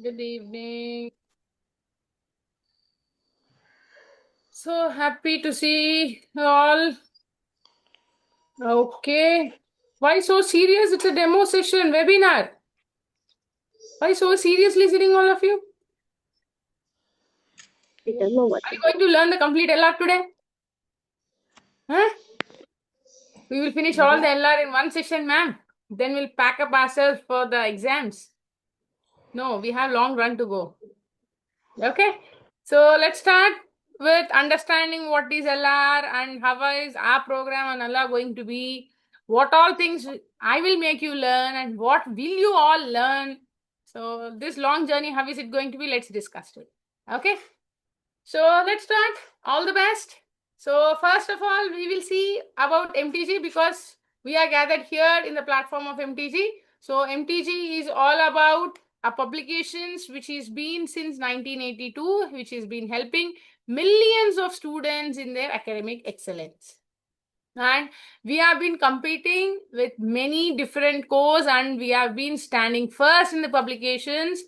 Good evening. So happy to see you all. Okay. Why so serious? It's a demo session, webinar. Why so seriously sitting, all of you? I don't know what Are to you do. going to learn the complete LR today? Huh? We will finish all the LR in one session, ma'am. Then we'll pack up ourselves for the exams. No, we have long run to go. Okay. So let's start with understanding what is LR and how is our program and LR going to be. What all things I will make you learn and what will you all learn. So this long journey, how is it going to be? Let's discuss it. Okay. So let's start. All the best. So first of all, we will see about MTG because we are gathered here in the platform of MTG. So MTG is all about publications which has been since 1982, which has been helping millions of students in their academic excellence. And we have been competing with many different courses and we have been standing first in the publications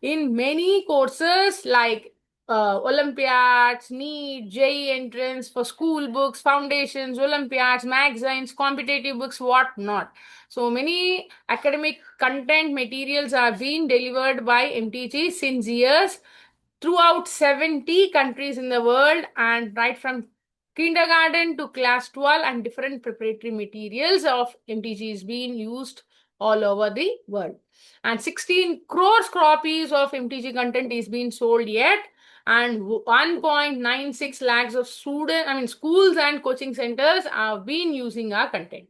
in many courses like Olympiads, NEET, JEE entrance for school books, foundations, Olympiads, magazines, competitive books, what not. So many academic content materials are being delivered by MTG since years throughout 70 countries in the world and right from kindergarten to class 12 and different preparatory materials of MTG is being used all over the world. And 16 crores copies of MTG content is being sold yet and 1.96 lakhs of schools and coaching centers have been using our content.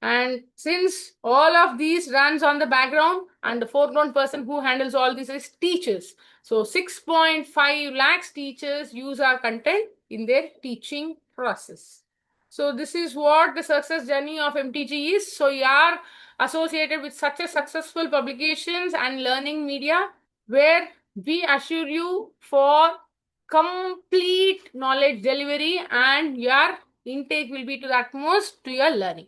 And since all of these runs on the background and the foreground person who handles all this is teachers. So 6.5 lakhs teachers use our content in their teaching process. So this is what the success journey of MTG is. So you are associated with such a successful publications and learning media where we assure you for complete knowledge delivery and your intake will be to the utmost to your learning.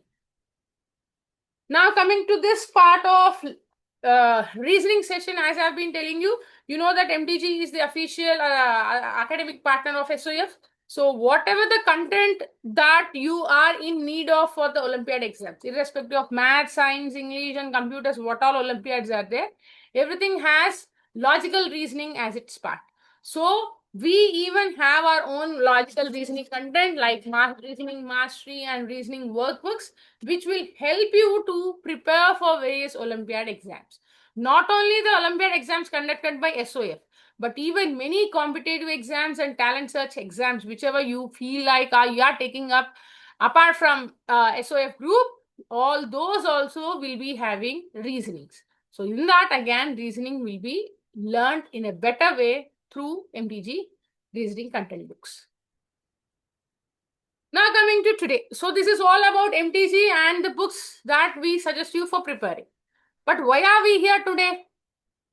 Now coming to this part of reasoning session, as I've been telling you, you know that MTG is the official academic partner of SOF. So whatever the content that you are in need of for the Olympiad exams, irrespective of math, science, English and computers, what all Olympiads are there, everything has logical reasoning as its part. So we even have our own logical reasoning content like math reasoning mastery and reasoning workbooks which will help you to prepare for various Olympiad exams. Not only the Olympiad exams conducted by SOF, but even many competitive exams and talent search exams, whichever you feel like you are taking up apart from SOF group, all those also will be having reasonings. So in that again, reasoning will be learned in a better way through MTG reasoning content books. Now coming to today. So this is all about MTG and the books that we suggest you for preparing. But why are we here today?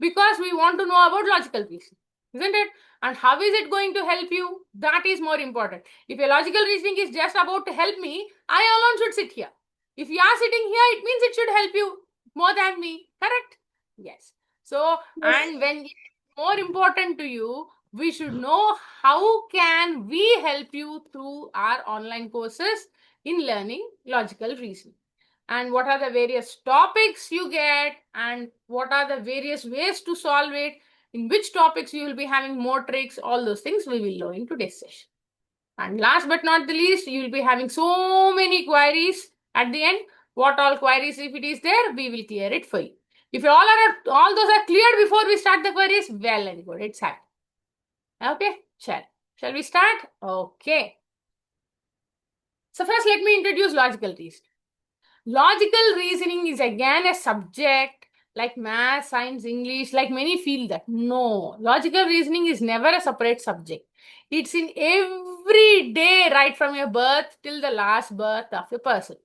Because we want to know about logical reasoning, isn't it? And how is it going to help you? That is more important. If a logical reasoning is just about to help me, I alone should sit here. If you are sitting here, it means it should help you more than me, correct? Yes. So, Yes. and when it's more important to you, we should know how can we help you through our online courses in learning logical reasoning and what are the various topics you get and what are the various ways to solve it, in which topics you will be having more tricks, all those things we will know in today's session. And last but not the least, you will be having so many queries at the end. What all queries, if it is there, we will clear it for you. If all those are cleared before we start the queries, well and good, it's happened. Okay, shall we start? Okay. So first let me introduce logical reasoning. Logical reasoning is again a subject like math, science, English, like many feel that. No, logical reasoning is never a separate subject. It's in every day, right from your birth till the last birth of a person.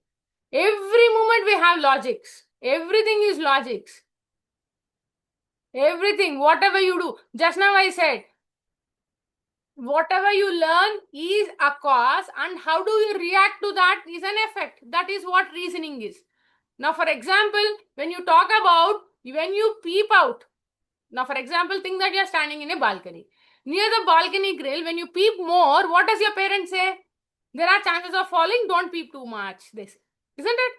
Every moment we have logics. Everything is logics. Everything, whatever you do. Just now I said, whatever you learn is a cause and how do you react to that is an effect. That is what reasoning is. Now, for example, when you talk about when you peep out, Now, for example, think that you are standing in a balcony. Near the balcony grill, when you peep more, what does your parents say? There are chances of falling, don't peep too much. They say, isn't it?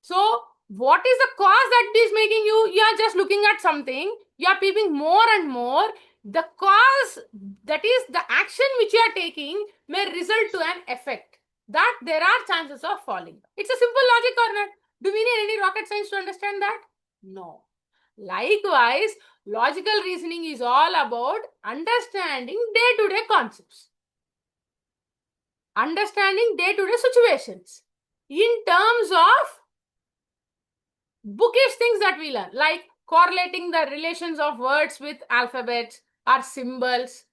So, what is the cause that is making you are just looking at something, you are peeping more and more. The cause, that is the action which you are taking, may result to an effect that there are chances of falling. It's a simple logic, or not? Do we need any rocket science to understand that? No. Likewise, logical reasoning is all about understanding day-to-day concepts, understanding day-to-day situations in terms of bookish things that we learn, like correlating the relations of words with alphabets or symbols,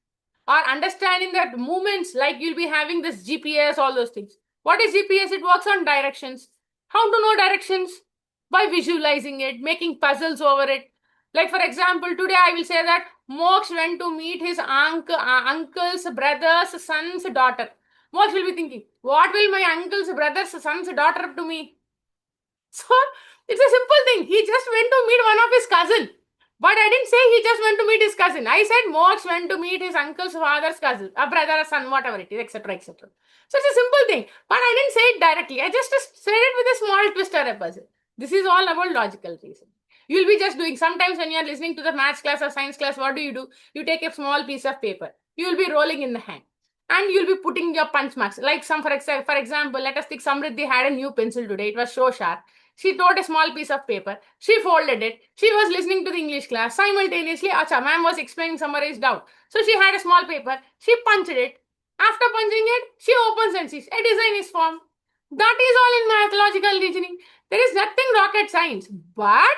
or understanding that movements, like you'll be having this GPS, all those things. What is GPS? It works on directions. How to know directions? By visualizing it, making puzzles over it. Like, for example, today I will say that Mox went to meet his uncle's brother's son's daughter. Mox will be thinking, what will my uncle's brother's son's daughter to me? So it's a simple thing. He just went to meet one of his cousin. But I didn't say he just went to meet his cousin. I said Mox went to meet his uncle's father's cousin, a brother, a son, whatever it is, etc., etc. So it's a simple thing. But I didn't say it directly. I just said it with a small twist or a puzzle. This is all about logical reasoning. You'll be just doing, sometimes when you're listening to the maths class or science class, what do? You take a small piece of paper. You'll be rolling in the hand. And you'll be putting your punch marks. Like for example, let us think Samriddhi had a new pencil today. It was so sharp. She took a small piece of paper. She folded it. She was listening to the English class. Simultaneously, Acha, ma'am was explaining summarized down. So she had a small paper. She punched it. After punching it, she opens and sees a design is formed. That is all in mathological reasoning. There is nothing rocket science. But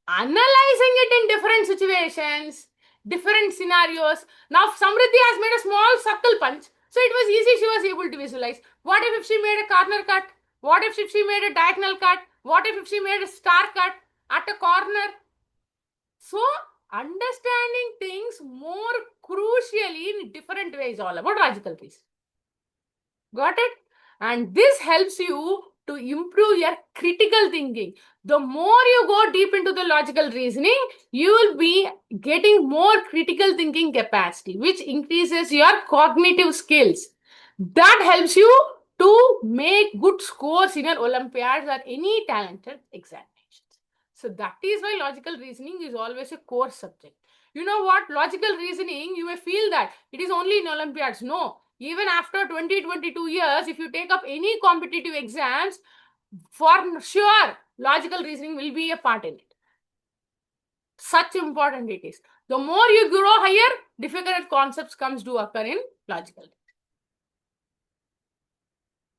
analyzing it in different situations, different scenarios. Now, Samriddhi has made a small circle punch. So it was easy. She was able to visualize. What if she made a corner cut? What if she made a diagonal cut? What if she made a star cut at a corner? So, understanding things more crucially in different ways, all about logical piece. Got it? And this helps you to improve your critical thinking. The more you go deep into the logical reasoning, you will be getting more critical thinking capacity, which increases your cognitive skills. That helps you to make good scores in your Olympiads or any talented examinations. So that is why logical reasoning is always a core subject. You know what? Logical reasoning, you may feel that it is only in Olympiads. No. Even after 20-22 years, if you take up any competitive exams, for sure, logical reasoning will be a part in it. Such important it is. The more you grow higher, difficult concepts comes to occur in logical.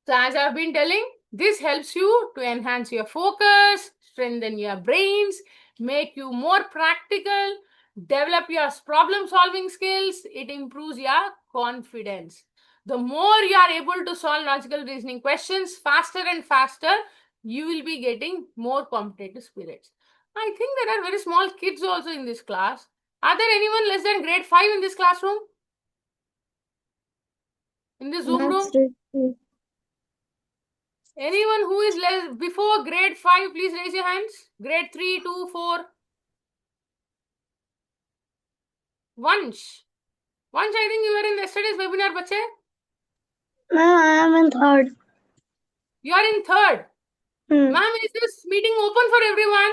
So as I've been telling, this helps you to enhance your focus, strengthen your brains, make you more practical, develop your problem solving skills. It improves your confidence. The more you are able to solve logical reasoning questions faster and faster, you will be getting more competitive spirits. I think there are very small kids also in this class. Are there anyone less than grade 5 in this classroom? In this Zoom room? Anyone who is less before grade 5, please raise your hands. Grade 3, 2, 4. Vansh. Vansh, I think you were in yesterday's webinar, bache? Ma'am, I am in third. You are in third. Ma'am, is this meeting open for everyone?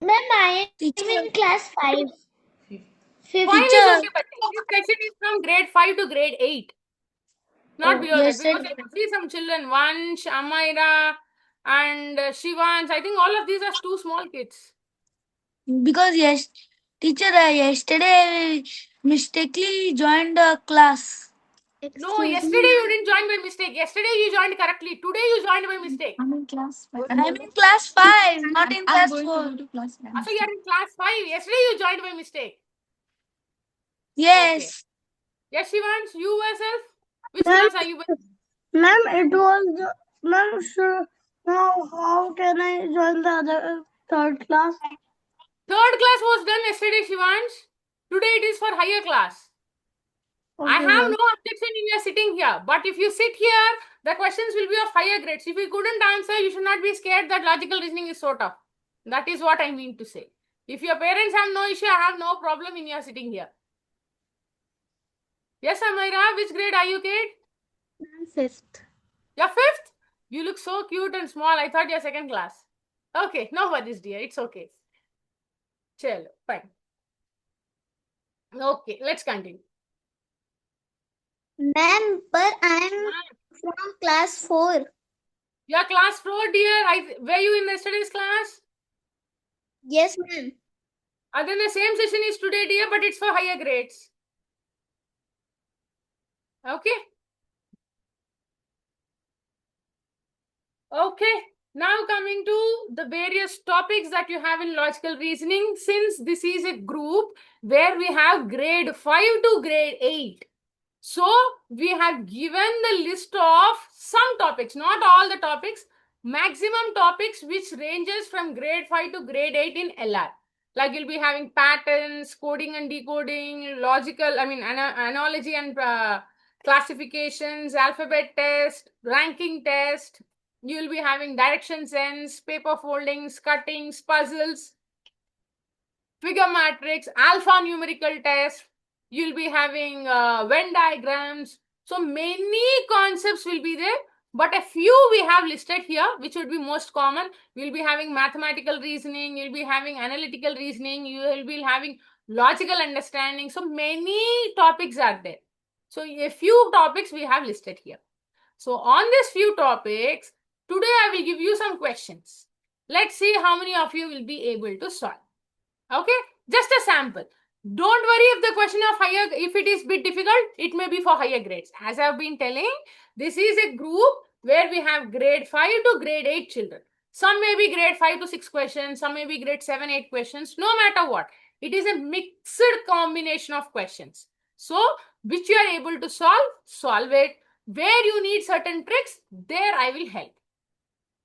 Ma'am, I am in class 5. Fine is okay, but this section is from grade 5 to grade 8. Not beyond that. Because I could see some children, Vansh, Amaira, and Shivans. I think all of these are too small kids. Because teacher, yesterday mistakenly joined the class. No, yesterday you didn't join by mistake. Yesterday you joined correctly. Today you joined by mistake. I'm in class 5. I'm in class 5, not in class 4. So you are in class 5. Yesterday you joined by mistake. Yes. Okay. Yes, Shivans, you yourself? Which class are you by? Ma'am, it was, ma'am, sure. Now, how can I join the other third class? Third class was done yesterday, Shivans. Today it is for higher class. I have no objection in your sitting here. But if you sit here, the questions will be of higher grades. If you couldn't answer, you should not be scared that logical reasoning is so tough. That is what I mean to say. If your parents have no issue, I have no problem in your sitting here. Yes, Amira, which grade are you, kid? Fifth. You're fifth? You look so cute and small. I thought you're second class. Okay, no worries, dear. It's okay. Chalo, fine. Okay, let's continue. Ma'am, but I'm from class 4. Your class 4, dear. Were you in yesterday's class? Yes, ma'am. Then the same session is today, dear, but it's for higher grades. Okay? Okay. Now coming to the various topics that you have in logical reasoning. Since this is a group where we have grade 5 to grade 8. So we have given the list of some topics, not all the topics, maximum topics which ranges from grade 5 to grade 8 in LR. Like you'll be having patterns, coding and decoding, analogy and classifications, alphabet test, ranking test. You'll be having direction sense, paper foldings, cuttings, puzzles, figure matrix, alphanumerical test. You'll be having Venn diagrams. So many concepts will be there, but a few we have listed here, which would be most common. We'll be having mathematical reasoning, you'll be having analytical reasoning, you will be having logical understanding. So many topics are there. So a few topics we have listed here. So on these few topics, today I will give you some questions. Let's see how many of you will be able to solve. Okay, just a sample. Don't worry if the question of higher, if it is bit difficult, it may be for higher grades. As I have been telling, this is a group where we have grade 5 to grade 8 children. Some may be grade 5 to 6 questions, some may be grade 7, 8 questions, no matter what. It is a mixed combination of questions. So, which you are able to solve, solve it. Where you need certain tricks, there I will help.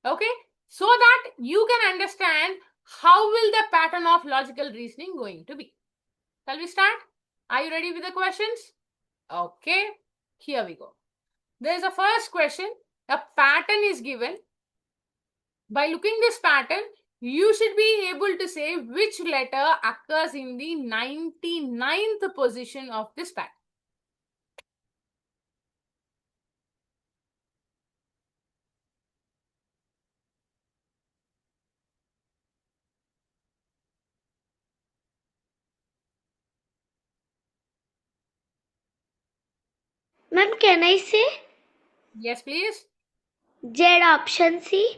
Okay, so that you can understand how will the pattern of logical reasoning going to be. Shall we start? Are you ready with the questions? Okay, here we go. There is a first question. A pattern is given. By looking this pattern, you should be able to say which letter occurs in the 99th position of this pattern. Ma'am, can I say? Yes, please. Z option C.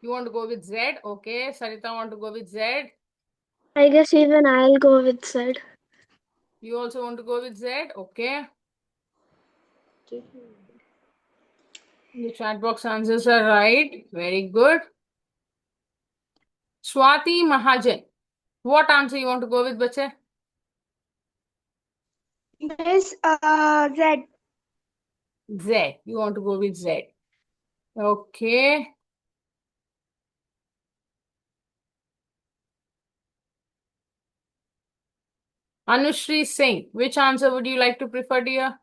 You want to go with Z? Okay. Sarita want to go with Z. I guess even I'll go with Z. You also want to go with Z? Okay. The chat box answers are right. Very good. Swati Mahajan. What answer you want to go with, bache? Miss Z. Z. You want to go with Z. Okay. Anushri Singh. Which answer would you like to prefer, dear?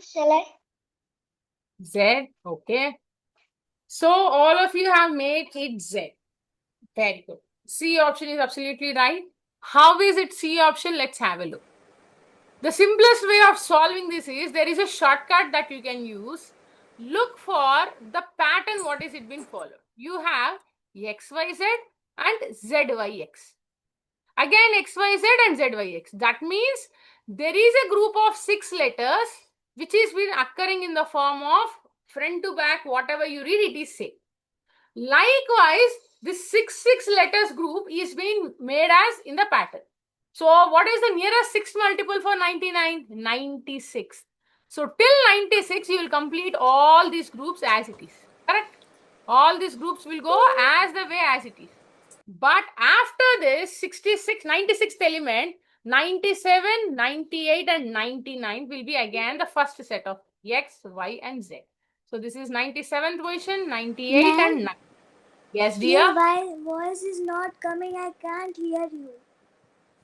Shall I? Z. Okay. So all of you have made it Z. Very good. C option is absolutely right. How is it C option? Let's have a look. The simplest way of solving this is there is a shortcut that you can use. Look for the pattern, what is it been followed. You have XYZ and ZYX. Again XYZ and ZYX. That means there is a group of 6 letters which is been occurring in the form of front to back, whatever you read, it is same. Likewise, this 6 letters group is being made as in the pattern. So what is the nearest 6th multiple for 99? 96. So till 96, you will complete all these groups as it is. Correct? All these groups will go as the way as it is. But after this 96th element, 97, 98 and 99 will be again the first set of X, Y and Z. So this is 97th position, 98 and 9. Yes, dear? My voice is not coming. I can't hear you.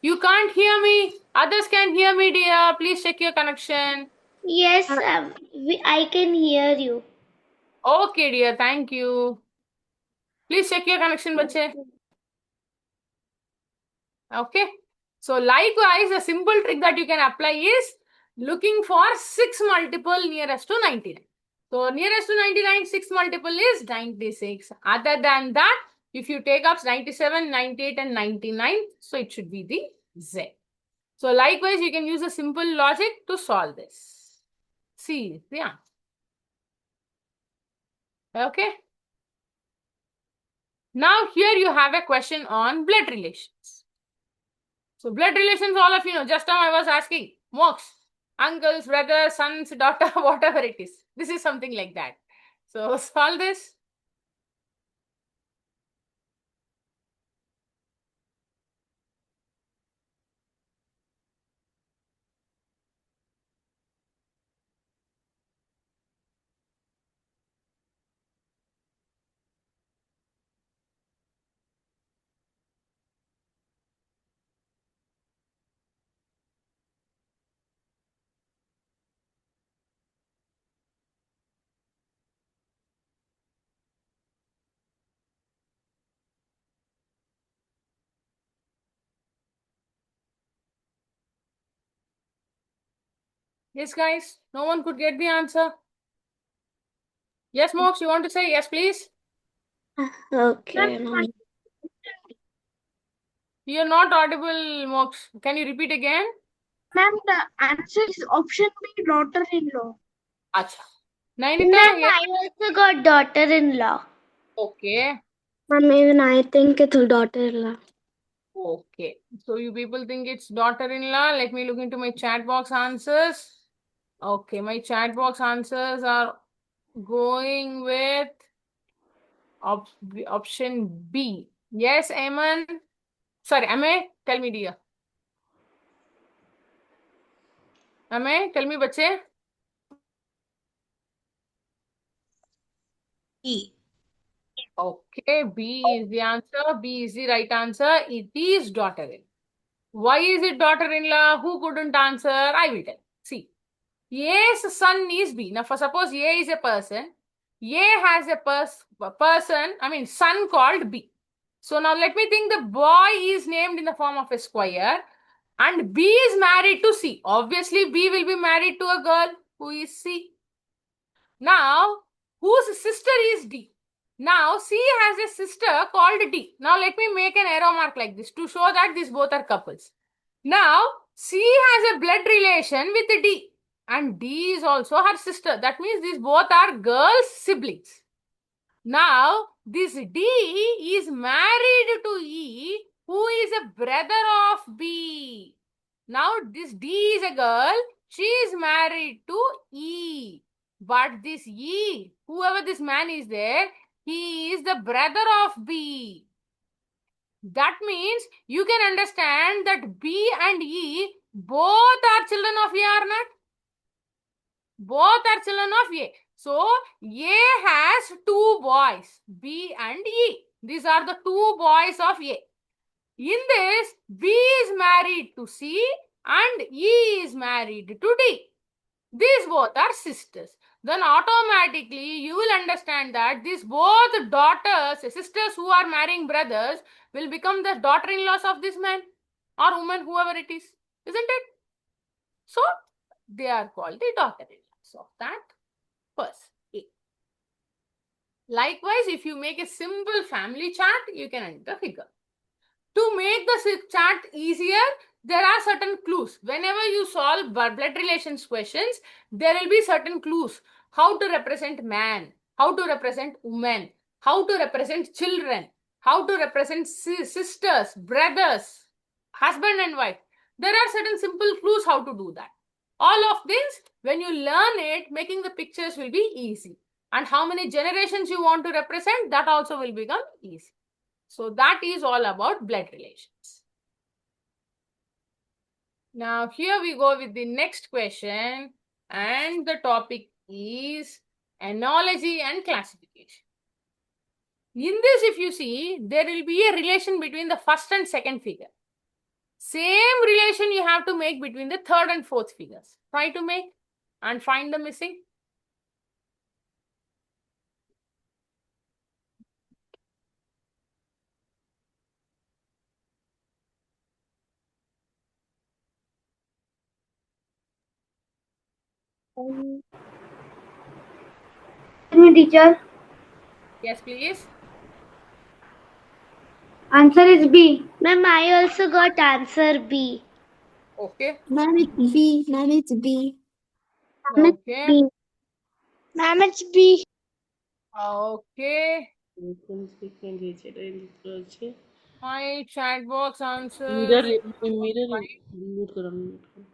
You can't hear me. Others can hear me, dear. Please check your connection. Yes, I can hear you. Okay, dear. Thank you. Please check your connection, bache. Okay. So likewise, a simple trick that you can apply is looking for 6 multiple nearest to 99. So nearest to 99, 6 multiple is 96. Other than that, if you take up 97, 98 and 99, so it should be the Z. So likewise, you can use a simple logic to solve this. See, yeah. Okay. Now here you have a question on blood relations. So blood relations, all of you know, just now I was asking, Mox, uncles, brothers, sons, daughter, whatever it is. This is something like that. So solve this. Yes, guys, no one could get the answer. Yes, Mox, you want to say yes, please? Okay. You're not audible, Mox. Can you repeat again? Ma'am, the answer is option B, daughter-in-law. Acha. Nainita, Ma'am, yes. I also got daughter-in-law. Okay. Ma'am, even I think it's daughter-in-law. Okay. So you people think it's daughter-in-law. Let me look into my chat box answers. Okay, my chat box answers are going with option B. Yes, Aman. Sorry, Ame, tell me, dear. Ame, tell me, bache. E. Okay, B is the answer. B is the right answer. It is daughter-in-law. Why is it daughter-in-law? Who couldn't answer? I will tell. See, A's son is B. Now, for suppose A is a person, A has a son called B. So now let me think the boy is named in the form of a square and B is married to C. Obviously, B will be married to a girl who is C. Now, whose sister is D? Now, C has a sister called D. Now, let me make an arrow mark like this to show that these both are couples. Now, C has a blood relation with D and D is also her sister. That means these both are girls' siblings. Now, this D is married to E, who is a brother of B. Now, this D is a girl. She is married to E. But this E, whoever this man is there, he is the brother of B. That means you can understand that B and E both are children of A or not? Both are children of A. So, A has two boys, B and E. These are the two boys of A. In this, B is married to C and E is married to D. These both are sisters. Then automatically you will understand that these both daughters, sisters who are marrying brothers will become the daughter-in-laws of this man or woman, whoever it is. Isn't it? So, they are called the daughter-in-laws of that person. A. Likewise, if you make a simple family chart, you can enter figure. To make the chart easier, there are certain clues. Whenever you solve blood relations questions, there will be certain clues. How to represent man, how to represent woman, how to represent children, how to represent sisters, brothers, husband and wife. There are certain simple clues how to do that. All of this, when you learn it, making the pictures will be easy. And how many generations you want to represent, that also will become easy. So that is all about blood relations. Now here we go with the next question and the topic is analogy and classification. In this, if you see, there will be a relation between the first and second figure. Same relation you have to make between the third and fourth figures. Try to make and find the missing. Teacher. Yes, please. Answer is B. Ma'am, I also got answer B. Okay. Ma'am, it's B. Ma'am, it's B. Ma'am, it's Okay. B. Ma'am, it's B. Okay. কোন second হয়েছে এটা লিখতে হচ্ছে My chat box answer. Mirror mute করো mute করো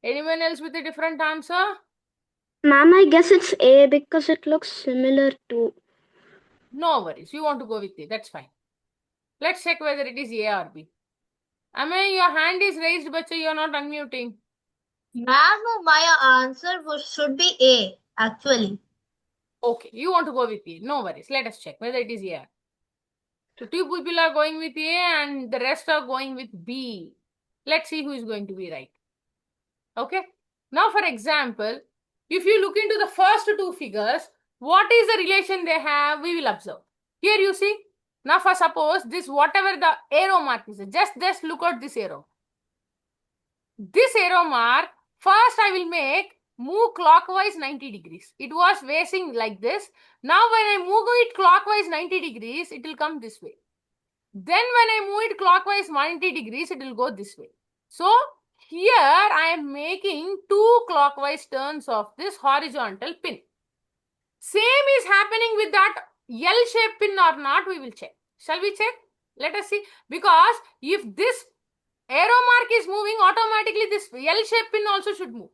Anyone else with a different answer? Ma'am, I guess it's A because it looks similar to. No worries. You want to go with it. That's fine. Let's check whether it is A or B. Amay, your hand is raised, but you're not unmuting. Ma'am, my answer should be A, actually. Okay, you want to go with A. No worries. Let us check whether it is A. So, two people are going with A and the rest are going with B. Let's see who is going to be right. Okay. Now, for example, if you look into the first two figures, what is the relation they have? We will observe. Here you see. Now, for suppose this whatever the arrow mark is, just look at this arrow. This arrow mark, first I will make move clockwise 90 degrees. It was facing like this. Now when I move it clockwise 90 degrees, it will come this way. Then when I move it clockwise 90 degrees, it will go this way. So here I am making two clockwise turns of this horizontal pin. Same is happening with that L-shaped pin or not, we will check. Shall we check? Let us see. Because if this arrow mark is moving, automatically this L-shaped pin also should move.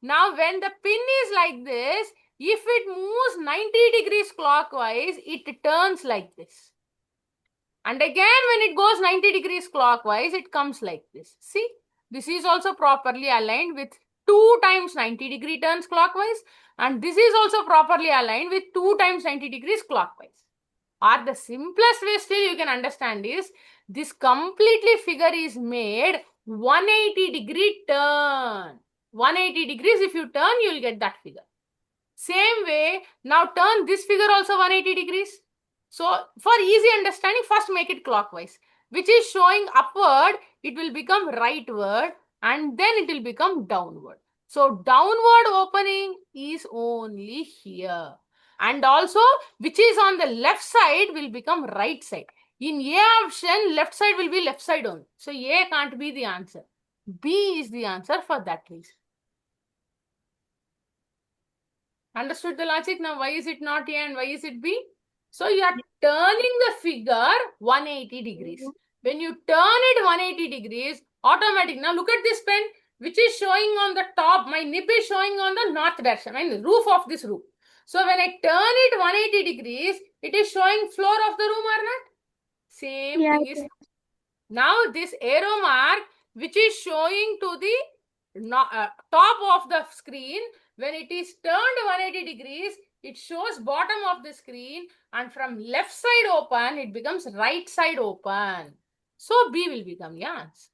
Now, when the pin is like this, if it moves 90 degrees clockwise, it turns like this. And again, when it goes 90 degrees clockwise, it comes like this. See, this is also properly aligned with 2 times 90 degree turns clockwise. And this is also properly aligned with 2 times 90 degrees clockwise. Or the simplest way still you can understand is, this completely figure is made 180 degree turn. 180 degrees if you turn, you will get that figure. Same way, now turn this figure also 180 degrees. So for easy understanding, first make it clockwise. Which is showing upward, it will become rightward and then it will become downward. So downward opening is only here. And also, which is on the left side will become right side. In A option, left side will be left side only. So A can't be the answer. B is the answer for that reason. Understood the logic? Now, why is it not A and why is it B? So, you are turning the figure 180 degrees. When you turn it 180 degrees, automatic. Now, look at this pen, which is showing on the top. My nib is showing on the north direction, I mean the roof of this room. So, when I turn it 180 degrees, it is showing floor of the room or not? Same thing is. Now, this arrow mark, which is showing to the top of the screen, when it is turned 180 degrees, it shows bottom of the screen, and from left side open, it becomes right side open. So, B will become the answer.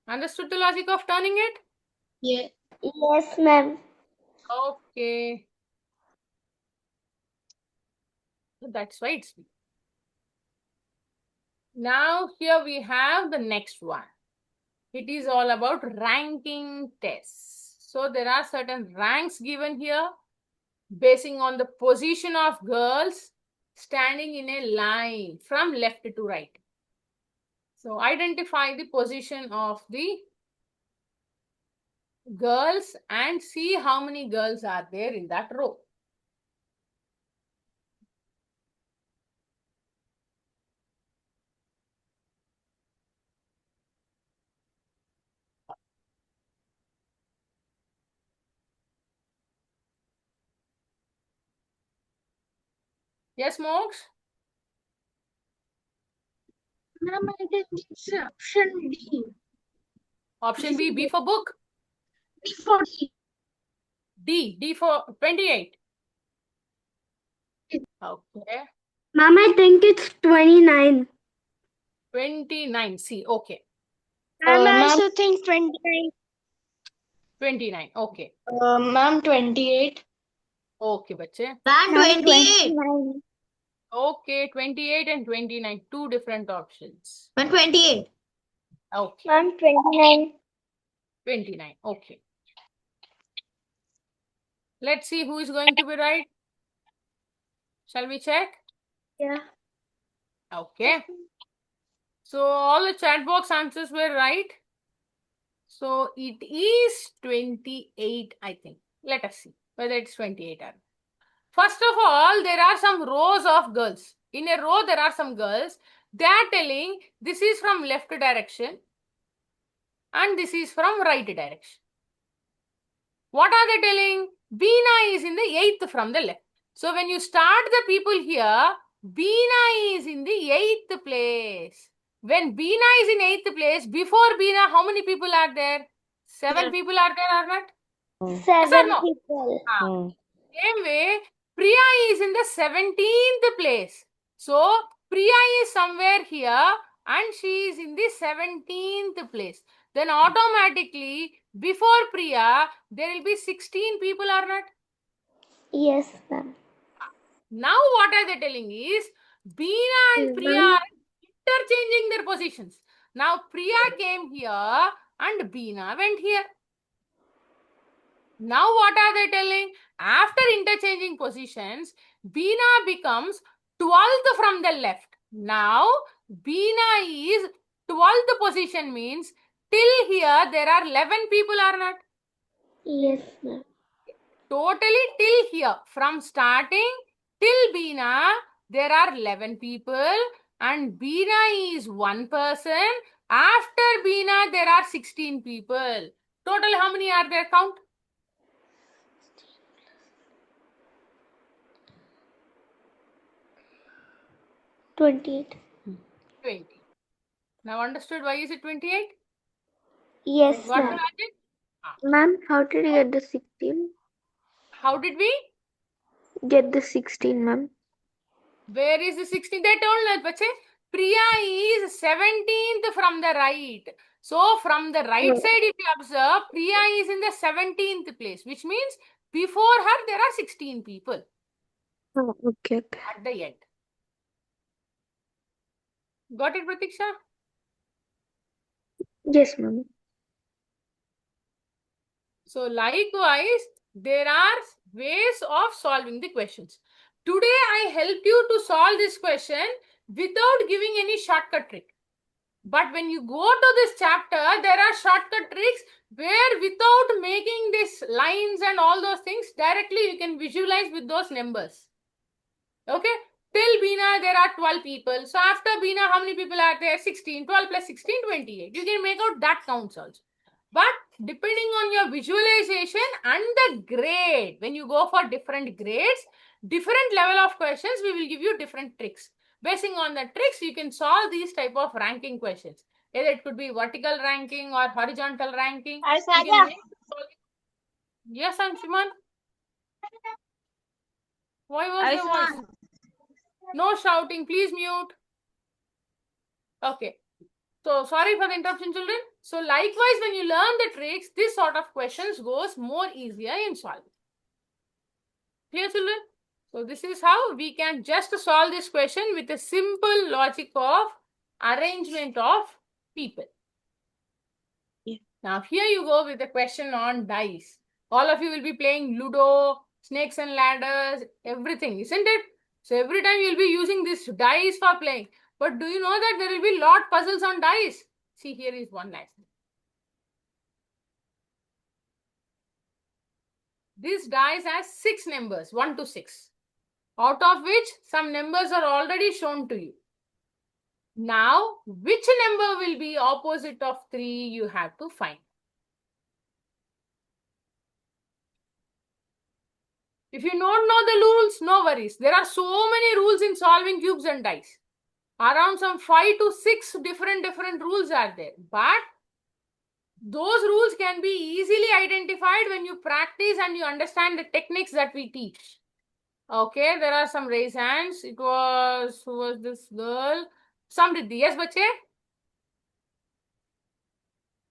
Understood the logic of turning it? Yeah. Yes, ma'am. Okay. That's why it's B. Now, here we have the next one. It is all about ranking tests. So there are certain ranks given here basing on the position of girls standing in a line from left to right. So identify the position of the girls and see how many girls are there in that row. Yes, Mox? Ma'am, I think it's option D. Option B, B for book. D for D. D for 28. Okay. Ma'am, I think it's 29. 29, C, okay. Ma'am, I ma'am- also think 29. 29, okay. Ma'am, 28. Okay, bache. Ma'am, 28. Okay, 28 and 29, two different options. Ma'am, 28. Okay. Ma'am, 29. 29. Okay. Let's see who is going to be right. Shall we check? Yeah. Okay. So all the chat box answers were right. So it is 28, I think. Let us see whether it's 28 or not. First of all, there are some rows of girls. In a row, there are some girls. They are telling this is from left direction and this is from right direction. What are they telling? Beena is in the 8th from the left. So when you start the people here, Beena is in the 8th place. When Beena is in 8th place, before Beena, how many people are there? 7 people are there or not? Yes or 7 no? people. Same way, Priya is in the 17th place. So, Priya is somewhere here and she is in the 17th place. Then automatically, before Priya, there will be 16 people or not? Yes, ma'am. Now what are they telling is, Beena and Priya are interchanging their positions. Now, Priya came here and Beena went here. Now what are they telling? After interchanging positions, Beena becomes 12th from the left. Now Beena is 12th position means till here there are 11 people or not? Yes, ma'am. Totally till here. From starting till Beena there are 11 people and Beena is one person. After Beena there are 16 people. Total how many are there? Count. 28. 20. Now understood why is it 28? Yes, Got the ma'am. logic? Ma'am, how did you get the 16? How did we? Get the 16, ma'am. Where is the 16th? They told us, bache. Priya is 17th from the right. So from the right side, if you observe, Priya is in the 17th place, which means before her there are 16 people Oh, okay, okay. at the end. Got it, Pratiksha? Yes, ma'am. So likewise, there are ways of solving the questions. Today, I helped you to solve this question without giving any shortcut trick. But when you go to this chapter, there are shortcut tricks where without making these lines and all those things, directly you can visualize with those numbers. Okay? Till Beena, there are 12 people. So after Beena, how many people are there? 16. 12 plus 16, 28. You can make out that counts also. But depending on your visualization and the grade, when you go for different grades, different level of questions, we will give you different tricks. Basing on the tricks, you can solve these type of ranking questions. Either it could be vertical ranking or horizontal ranking. You can make Yes, I'm Shiman. Why was the voice? No shouting. Please mute. Okay. So sorry for the interruption, children. So likewise, when you learn the tricks, this sort of questions goes more easier in solving. Clear, children? So this is how we can just solve this question with a simple logic of arrangement of people. Yeah. Now here you go with a question on dice. All of you will be playing Ludo, snakes and ladders, everything, isn't it? So every time you'll be using this dice for playing. But do you know that there will be lot puzzles on dice? See, here is one nice thing. This dice has 6 numbers, 1 to 6, out of which some numbers are already shown to you. Now, which number will be opposite of 3 you have to find. If you don't know the rules, no worries. There are so many rules in solving cubes and dice. Around some 5 to 6 different rules are there. But those rules can be easily identified when you practice and you understand the techniques that we teach. Okay, there are some raised hands. Who was this girl? Samriddhi. Yes, bache?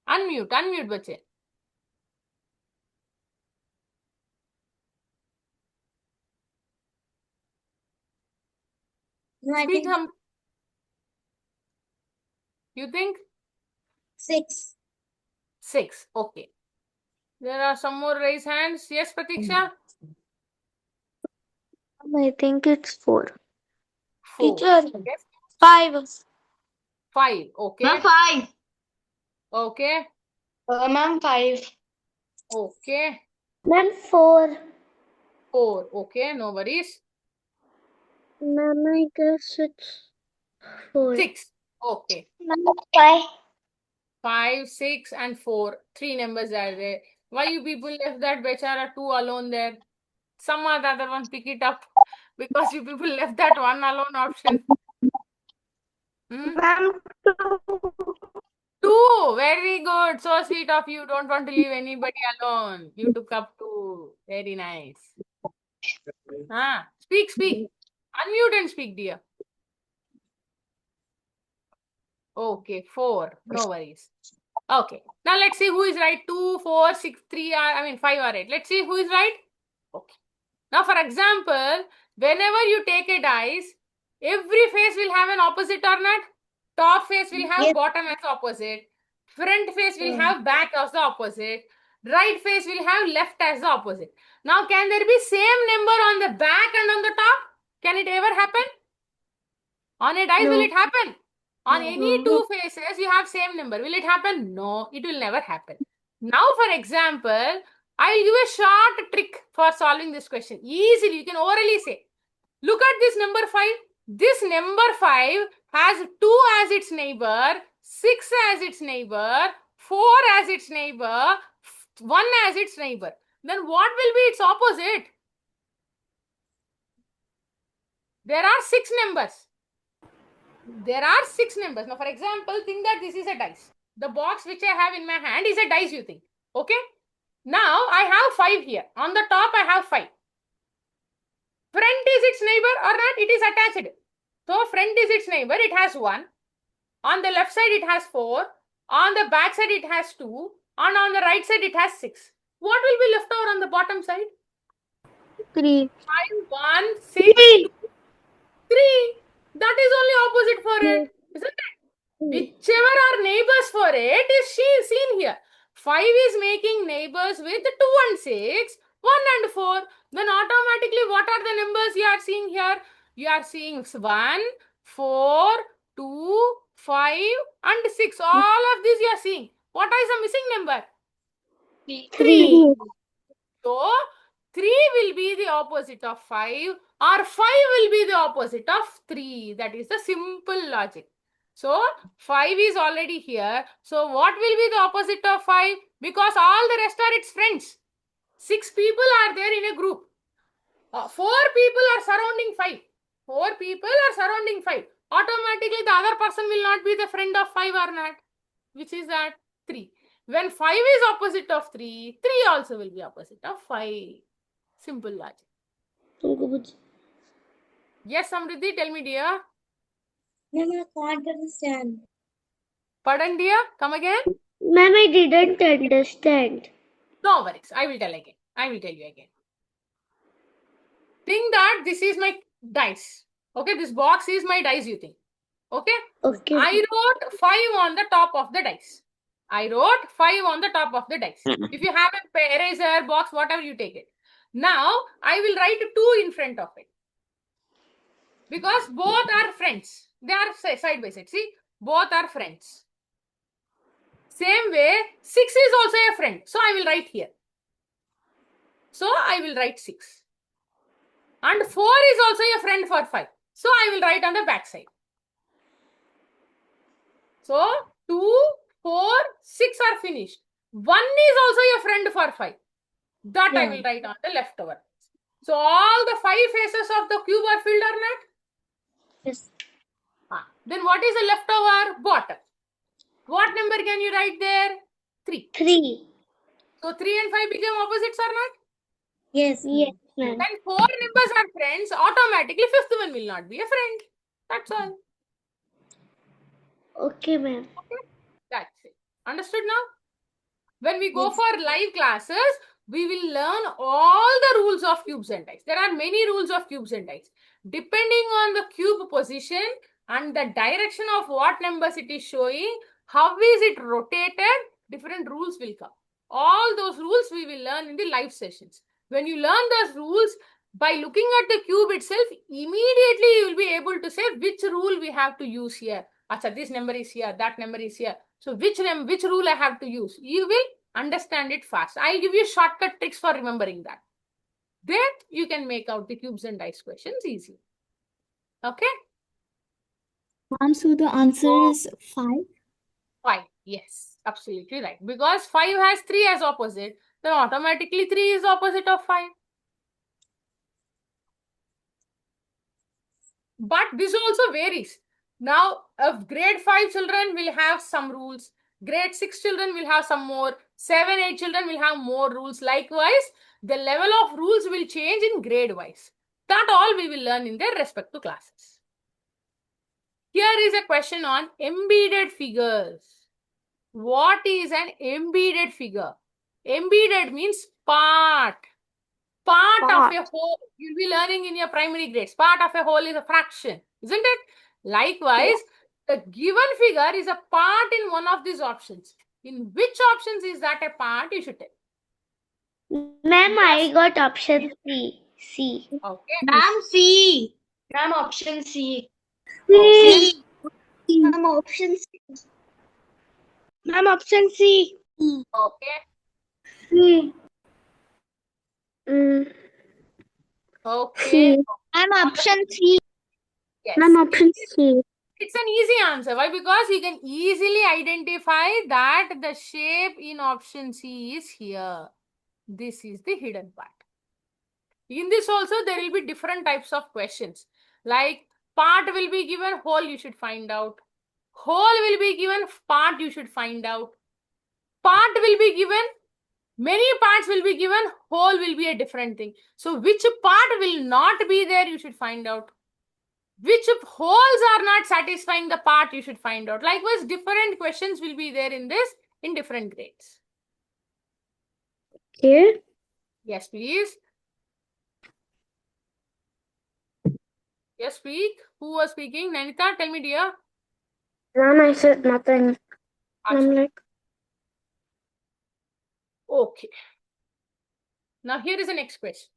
Unmute, bache. Speak some. You think? 6. 6. Okay. There are some more raised hands. Yes, Pratiksha? I think it's 4. 4. Teacher, Yes. 5. 5. Okay. Ma'am, 5. Okay. Ma'am, 5. Okay. Ma'am, 4. 4. Okay. No worries. Ma'am, I guess it's 4. 6. Okay. Ma'am, 5. 5, 6, and 4. 3 numbers are there. Why you people left that bechara 2 alone there? Some other one pick it up because you people left that one alone option. Ma'am, 2. 2. Very good. So sweet of you. Don't want to leave anybody alone. You took up 2. Very nice. Speak, speak. Unmute and speak, dear. Okay, 4. No worries. Okay. Now let's see who is right. 2, 4, 6, 3 are, 5 are right. Let's see who is right. Okay. Now, for example, whenever you take a dice, every face will have an opposite or not? Top face will have Yes. bottom as opposite. Front face will have back as the opposite. Right face will have left as the opposite. Now, can there be same number on the back and on the top? Can it ever happen? On a dice, No. will it happen? On No. any two faces, you have same number. Will it happen? No, it will never happen. Now, for example, I will give a short trick for solving this question. Easily, you can orally say. Look at this number 5. This number 5 has 2 as its neighbor, 6 as its neighbor, 4 as its neighbor, 1 as its neighbor. Then what will be its opposite? There are 6 numbers. There are 6 numbers. Now, for example, think that this is a dice. The box which I have in my hand is a dice, you think. Okay? Now, I have 5 here. On the top, I have 5. Front is its neighbor or not? It is attached. So, front is its neighbor. It has 1. On the left side, it has 4. On the back side, it has 2. And on the right side, it has 6. What will be left over on the bottom side? 3. 5, 1, 6, 2, 3. That is only opposite for it. Isn't it? Whichever are neighbors for it is seen here. 5 is making neighbors with 2 and 6, 1 and 4. Then automatically what are the numbers you are seeing here? You are seeing 1, 4, 2, 5 and 6. All of these you are seeing. What is the missing number? 3. So 3 will be the opposite of 5 or 5 will be the opposite of 3. That is the simple logic. So 5 is already here. So what will be the opposite of 5? Because all the rest are its friends. 6 people are there in a group. 4 people are surrounding 5. 4 people are surrounding 5. Automatically the other person will not be the friend of 5 or not. Which is that? 3. When 5 is opposite of 3, 3 also will be opposite of 5. Simple logic. Yes, Samriddhi, tell me, dear. Ma'am, I can't understand. Pardon, dear? Come again? Ma'am, I didn't understand. No worries. I will tell again. I will tell you again. Think that this is my dice. Okay, this box is my dice, you think. Okay? Okay. I wrote 5 on the top of the dice. I wrote 5 on the top of the dice. If you have a eraser, box, whatever, you take it. Now, I will write 2 in front of it. Because both are friends. They are side by side. See, both are friends. Same way, 6 is also a friend. So, I will write here. So, I will write 6. And 4 is also a friend for 5. So, I will write on the back side. So, 2, 4, 6 are finished. 1 is also a friend for 5. That I will write on the leftover. So, all the 5 faces of the cube are filled or not? Yes. Then what is the leftover? Bottom. What number can you write there? 3. 3. So 3 and 5 become opposites or not? Yes. Yes, ma'am. When 4 numbers are friends, automatically 5th one will not be a friend. That's all. Okay, ma'am. Okay? That's it. Understood now? When we go Yes. for live classes, we will learn all the rules of cubes and dice. There are many rules of cubes and dice. Depending on the cube position and the direction of what numbers it is showing, how is it rotated, different rules will come. All those rules we will learn in the live sessions. When you learn those rules, by looking at the cube itself, immediately you will be able to say which rule we have to use here. Acha, this number is here, that number is here. So which rule I have to use? You will understand it fast. I'll give you shortcut tricks for remembering that. Then you can make out the cubes and dice questions easily. Okay? Ma'am, so the answer is 5. 5. Yes, absolutely right. Because 5 has 3 as opposite, then automatically 3 is opposite of 5. But this also varies. Now, grade 5 children will have some rules. Grade 6 children will have some more. 7, 8 children will have more rules. Likewise, the level of rules will change in grade wise. That all we will learn in their respective classes. Here is a question on embedded figures. What is an embedded figure? Embedded means part of a whole. You'll be learning in your primary grades. Part of a whole is a fraction, isn't it? Likewise, the given figure is a part in one of these options. In which options is that a part? You should tell. Ma'am, I got option C. Okay. Ma'am, C. Ma'am, option C. C. Ma'am, option C. Ma'am, option C. Okay. C. Okay. Ma'am, option C. Yes. Ma'am, option C. It's an easy answer. Why? Because you can easily identify that the shape in option C is here. This is the hidden part. In this also, there will be different types of questions. Like part will be given, whole you should find out. Whole will be given, part you should find out. Part will be given, many parts will be given, whole will be a different thing. So which part will not be there, you should find out. Which holes are not satisfying the part, you should find out. Likewise, different questions will be there in this in different grades. Okay. Yes, please. Yes, speak. Who was speaking? Nanita, tell me, dear. Ma'am, I said nothing. I'm Acha. like, Okay. Now here is the next question.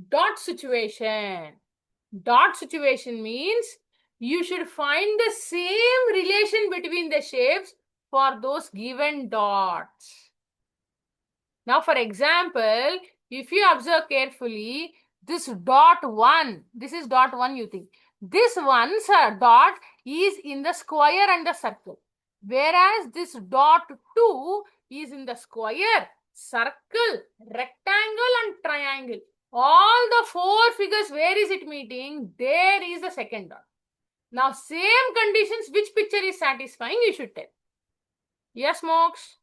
Dot situation. Dot situation means you should find the same relation between the shapes for those given dots. Now, for example, if you observe carefully, this dot 1, this is dot 1, you think. This one dot is in the square and the circle. Whereas this dot 2 is in the square, circle, rectangle and triangle. All the 4 figures, where is it meeting? There is the second dot. Now, same conditions, which picture is satisfying, you should tell. Yes, Mox?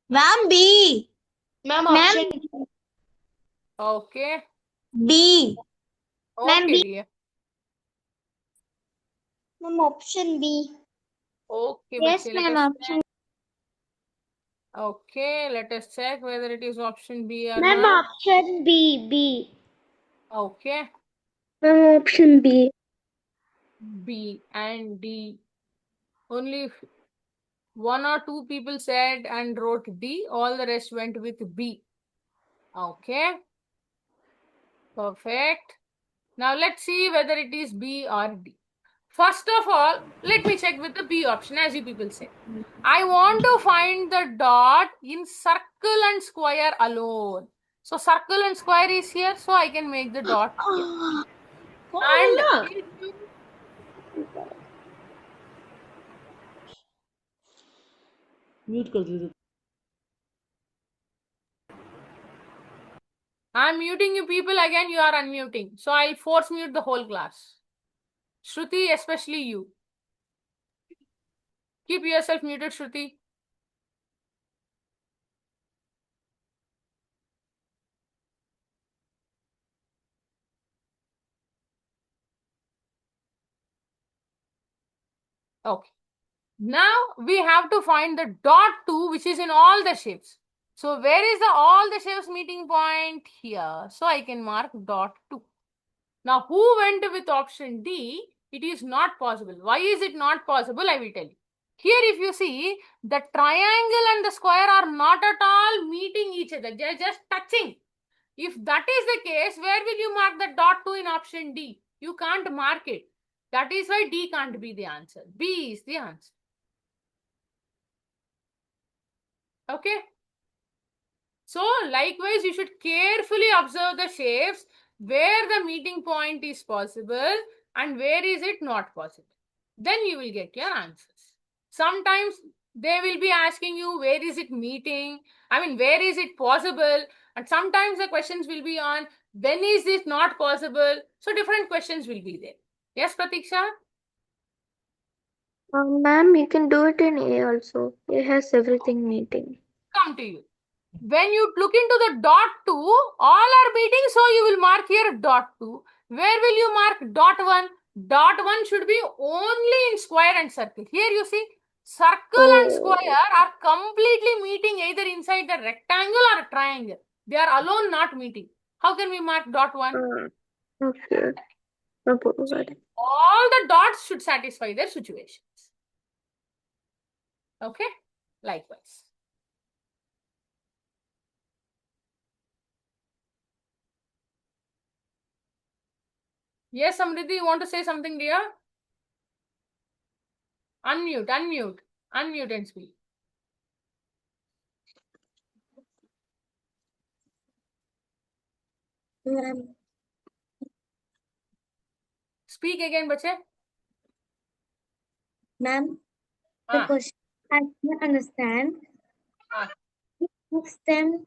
Ma'am, B. Ma'am, Ma'am. option Okay. B. Ma'am, Okay, B. dear. Ma'am, option B. Okay, Yes, bache, let ma'am, us option. Okay, let us check whether it is option B or Ma'am, not. option B. Okay, Ma'am, option B. B and D. Only 1 or 2 people said and wrote D. All the rest went with B. Okay. Perfect. Now let's see whether it is B or D. First of all, let me check with the B option, as you people say. I want to find the dot in circle and square alone. So circle and square is here, so I can make the dot here. And mute कर दीजिए I'm muting you people again, you are unmuting. So I'll force mute the whole class. Shruti, especially you. Keep yourself muted, Shruti. Okay. Now we have to find the dot 2, which is in all the shapes. So where is the all the shapes meeting point? Here. So I can mark dot 2. Now who went with option D? It is not possible. Why is it not possible? I will tell you. Here, if you see, the triangle and the square are not at all meeting each other. They are just touching. If that is the case, where will you mark the dot 2 in option D? You can't mark it. That is why D can't be the answer. B is the answer. Okay. So, likewise, you should carefully observe the shapes where the meeting point is possible and where is it not possible. Then you will get your answers. Sometimes they will be asking you where is it meeting, where is it possible, and sometimes the questions will be on when is this not possible. So different questions will be there. Yes, Pratiksha? Ma'am, you can do it in A also. A has everything meeting. Come to you. When you look into the dot 2, all are meeting, so you will mark here dot 2. Where will you mark dot 1? Dot 1 should be only in square and circle. Here you see, circle and square are completely meeting either inside the rectangle or a triangle. They are alone not meeting. How can we mark dot 1? Okay. Got it. All the dots should satisfy their situations. Okay? Likewise. Yes, Samriddhi, you want to say something, dear? Unmute and speak. Ma'am, Speak again, bache. the Ah, question I can understand. ah. Next time,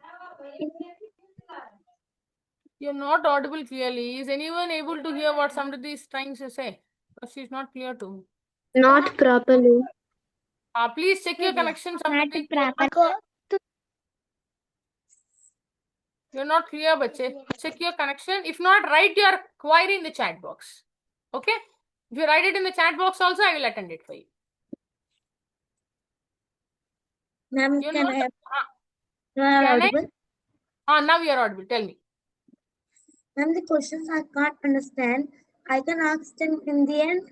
You're not audible clearly. Is anyone able to hear what Samriddhi is trying to say? Because she's not clear to me. not properly. Please check your connection, Samriddhi. You're not clear, bache. Check your connection. If not, write your query in the chat box. Okay? If you write it in the chat box also, I will attend it for you. Ma'am, You're can not, I have can I? audible? Now you are audible. Tell me. Ma'am, the questions I can't understand. I can ask them in the end.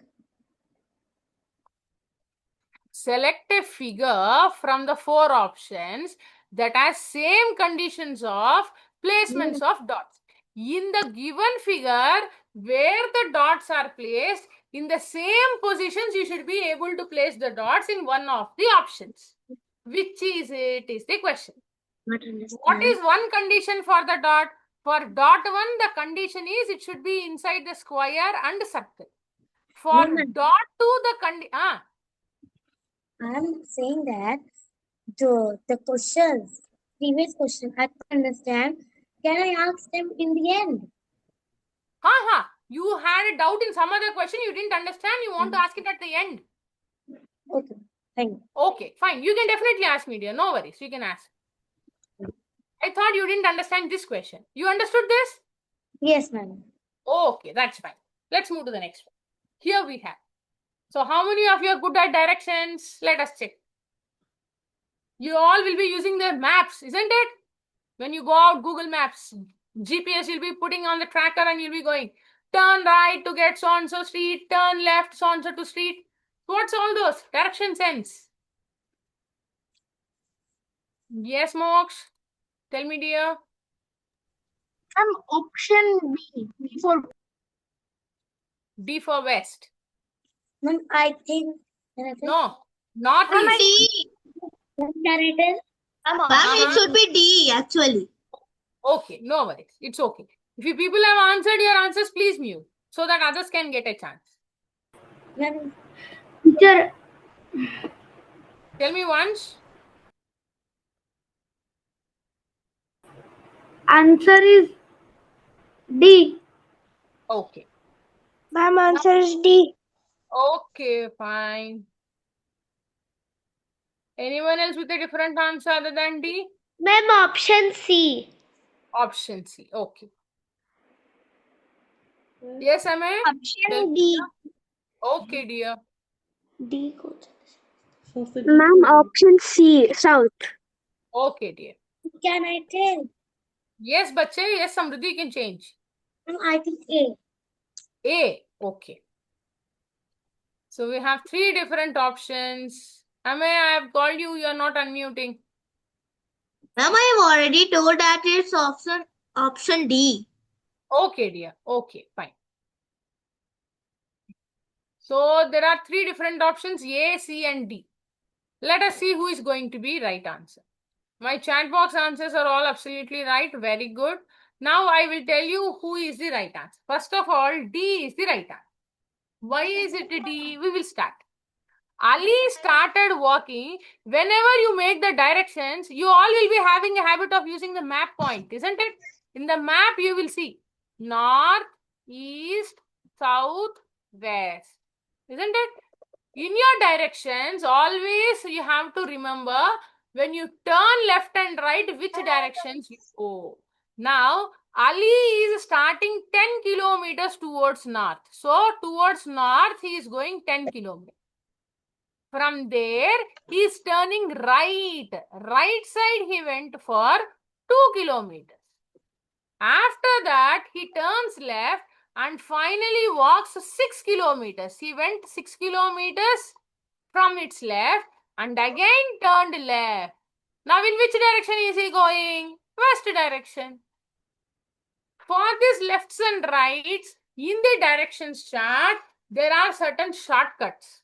Select a figure from the 4 options that has same conditions of placements of dots. In the given figure, where the dots are placed, in the same positions, you should be able to place the dots in one of the options. Which is it is the question. Not understand. What is one condition for the dot? For dot 1, the condition is it should be inside the square and circle. For No, ma'am. dot 2, the condition... I'm saying that the questions, previous question, I can understand. Can I ask them in the end? You had a doubt in some other question, you didn't understand, you want to ask it at the end. Okay, thank you. Okay, fine. You can definitely ask me, dear. No worries. You can ask. I thought you didn't understand this question. You understood this? Yes, ma'am. Okay, that's fine. Let's move to the next one. Here we have. So how many of you are good at directions? Let us check. You all will be using the maps, isn't it? When you go out, Google Maps, GPS, you'll be putting on the tracker and you'll be going, turn right to get so-and-so street, turn left, so-and-so to street. What's all those? Direction sense. Yes, Mox. Tell me, dear. Option B. D for west. Ma'am, I think. No, northeast. D. Can I tell? Ma'am, it should be D actually. Okay, no worries. It's okay. If you people have answered your answers, please mute so that others can get a chance. Ma'am, Teacher, Tell me once. answer is D. Okay. Ma'am, answer is D. Okay, fine. Anyone else with a different answer other than D? ma'am, option C. Option C. Okay. Yes, Ame? Option D. Okay, dear. D. Ma'am, option C. South. Okay, dear. Can I tell? Yes, bache. Yes, Samriddhi can change. Ma'am, I think A. A. Okay. So we have 3 different options. Ame, I have called you. You are not unmuting. Ma'am, I have already told that it's option D. Okay, dear. Okay, fine. So there are three different options, A, C, and D. Let us see who is going to be right answer. My chat box answers are all absolutely right. Very good. Now I will tell you who is the right answer. First of all, D is the right answer. Why is it D? We will start. Ali started walking. Whenever you make the directions, you all will be having a habit of using the map point, isn't it? In the map, you will see north, east, south, west, isn't it? In your directions, always you have to remember when you turn left and right, which directions you go. Now, Ali is starting 10 kilometers towards north. So, towards north, he is going 10 kilometers. From there, he is turning right. Right side, he went for 2 kilometers. After that, he turns left and finally walks 6 kilometers. He went 6 kilometers from its left and again turned left. Now, in which direction is he going? West direction. For these lefts and rights, in the directions chart, there are certain shortcuts.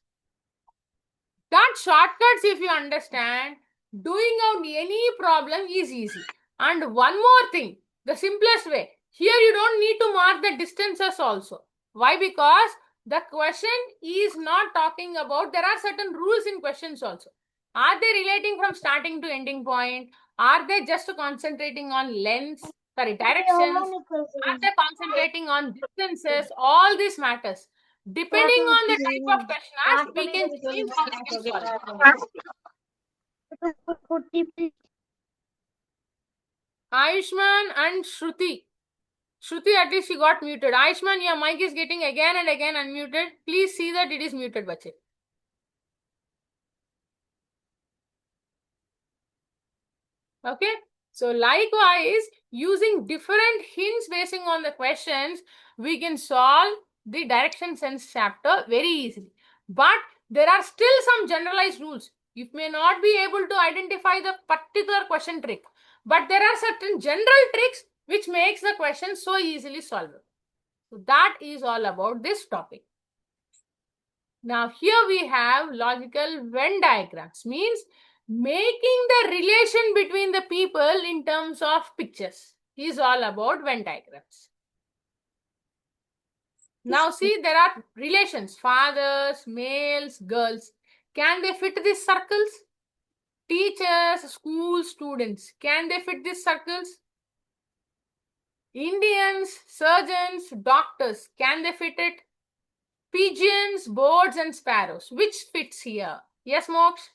That shortcuts, if you understand, doing out any problem is easy. And one more thing, the simplest way. Here you don't need to mark the distances also. Why? Because the question is not talking about, there are certain rules in questions also. Are they relating from starting to ending point? Are they just concentrating on lengths, directions? Are they concentrating on distances? All this matters. Depending on the type of question asked, we can see how we can solve. Ayushman and Shruti. Shruti, at least she got muted. Ayushman, your mic is getting again and again unmuted. Please see that it is muted, bache. Okay. So likewise, using different hints basing on the questions, we can solve the direction sense chapter very easily. But there are still some generalized rules. You may not be able to identify the particular question trick, but there are certain general tricks which makes the question so easily solvable. So that is all about this topic. Now here we have logical Venn diagrams, means making the relation between the people in terms of pictures is all about Venn diagrams. Now see, there are relations, fathers, males, girls. Can they fit these circles? Teachers, school, students. Can they fit these circles? Indians, surgeons, doctors. Can they fit it? Pigeons, birds and sparrows. Which fits here? Yes, Moksha?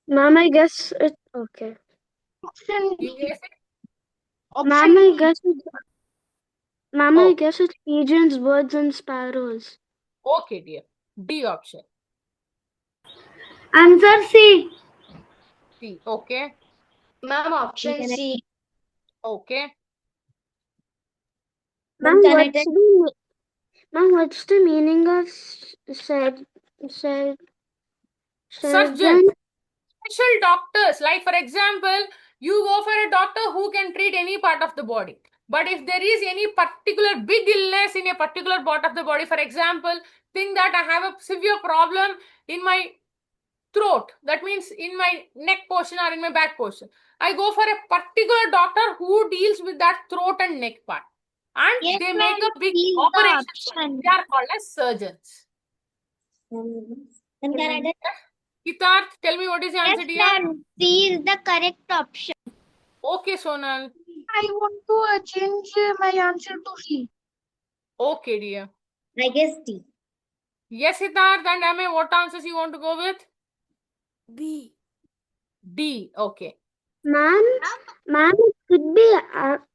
Ma'am, I guess it. Okay. You guess it? Ma'am, I guess it. Ma'am, I Okay. guess it's pigeons, birds, and sparrows. Okay, dear. D option. Answer C. C. Okay. Ma'am, option C. Okay. Ma'am, Then what's the meaning of surgeon? Surgeons. Special doctors. Like, for example, you go for a doctor who can treat any part of the body. But if there is any particular big illness in a particular part of the body, for example, think that I have a severe problem in my throat. That means in my neck portion or in my back portion. I go for a particular doctor who deals with that throat and neck part. And Yes, they ma'am, make a big C is the operation. option. They are called as surgeons. Then can I Kitarth, tell me what is the answer, Yes, dear? ma'am. C is the correct option. Okay, Sonal. I want to change my answer to C. Okay, dear. I guess D. Yes, Siddharth and Ame, what answers you want to go with? B. D. Okay. Ma'am,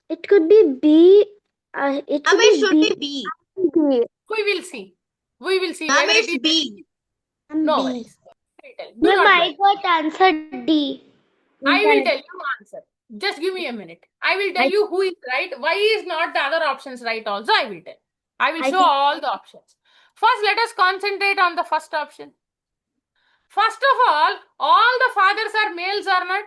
it could be B. It could Ma'am, it be should B. be B. B. We will see. We will see Ma'am, whether it it's is B. no B. worries. Do not worry. got answer D. I will tell you answer. Just give me a minute. I will tell you who is right. Why is not the other options right also? I will tell. I will show all the options. First, let us concentrate on the first option. First of all the fathers are males or not?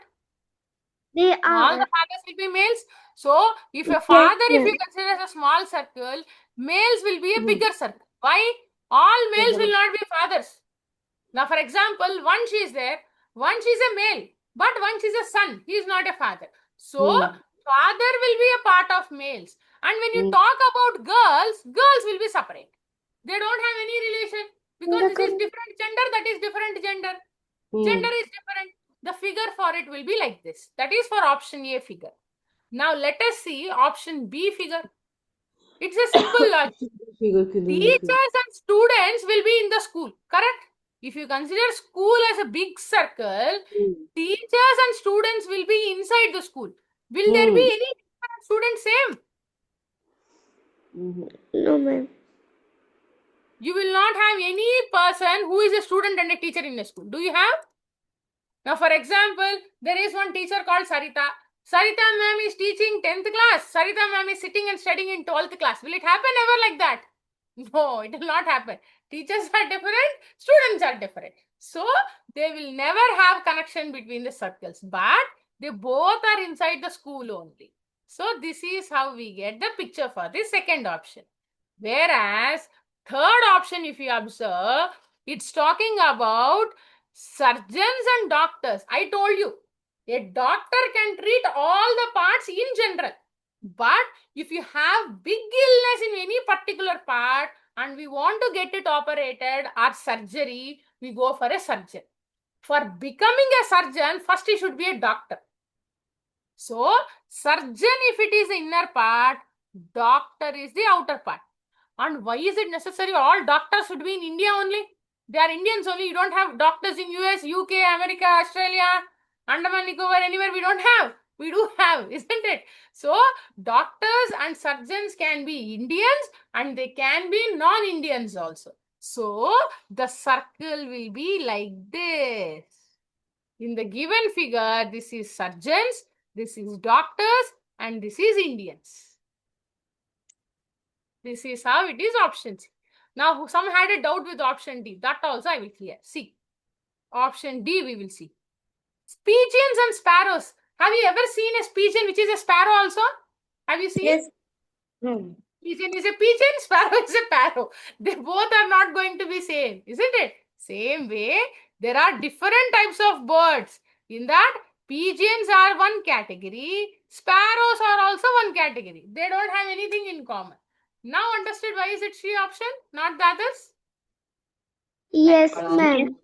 They All are. the fathers will be males. So, if a father, if ma'am. you consider as a small circle, males will be a bigger circle. Why? All males will not be fathers. Now, for example, one she is there, one she is a male, but one she is a son. He is not a father. So, father will be a part of males. And when you talk about girls, girls will be separate. They don't have any relation because this is different gender, that is different gender. Gender is different. The figure for it will be like this. That is for option A figure. Now let us see option B figure. It's a simple logic. Teachers and students will be in the school, correct? If you consider school as a big circle, teachers and students will be inside the school. Will there be any student same? No, ma'am. You will not have any person who is a student and a teacher in a school. Do you have? Now, for example, there is one teacher called Sarita. Sarita ma'am is teaching 10th class. Sarita ma'am is sitting and studying in 12th class. Will it happen ever like that? No, it will not happen. Teachers are different, students are different. So, they will never have connection between the circles. But, they both are inside the school only. So, this is how we get the picture for the second option. Whereas, third option, if you observe, it's talking about surgeons and doctors. I told you, a doctor can treat all the parts in general. But if you have big illness in any particular part and we want to get it operated or surgery, we go for a surgeon. For becoming a surgeon, first he should be a doctor. So, surgeon if it is the inner part, doctor is the outer part. And why is it necessary all doctors should be in India only? They are Indians only. You don't have doctors in US, UK, America, Australia, Andaman, Nicobar, anywhere we don't have. We do have, isn't it? So, doctors and surgeons can be Indians and they can be non-Indians also. So, the circle will be like this. In the given figure, this is surgeons, this is doctors, and this is Indians. This is how it is option C. Now, some had a doubt with option D. That also I will clear. See, option D we will see. Pigeons and sparrows. Have you ever seen a pigeon which is a sparrow also? Have you seen? Yes. Pigeon is a pigeon, sparrow is a sparrow. They both are not going to be same, isn't it? Same way, there are different types of birds. In that, pigeons are one category, sparrows are also one category. They don't have anything in common. Now understood why is it C option, not the others? Yes, ma'am.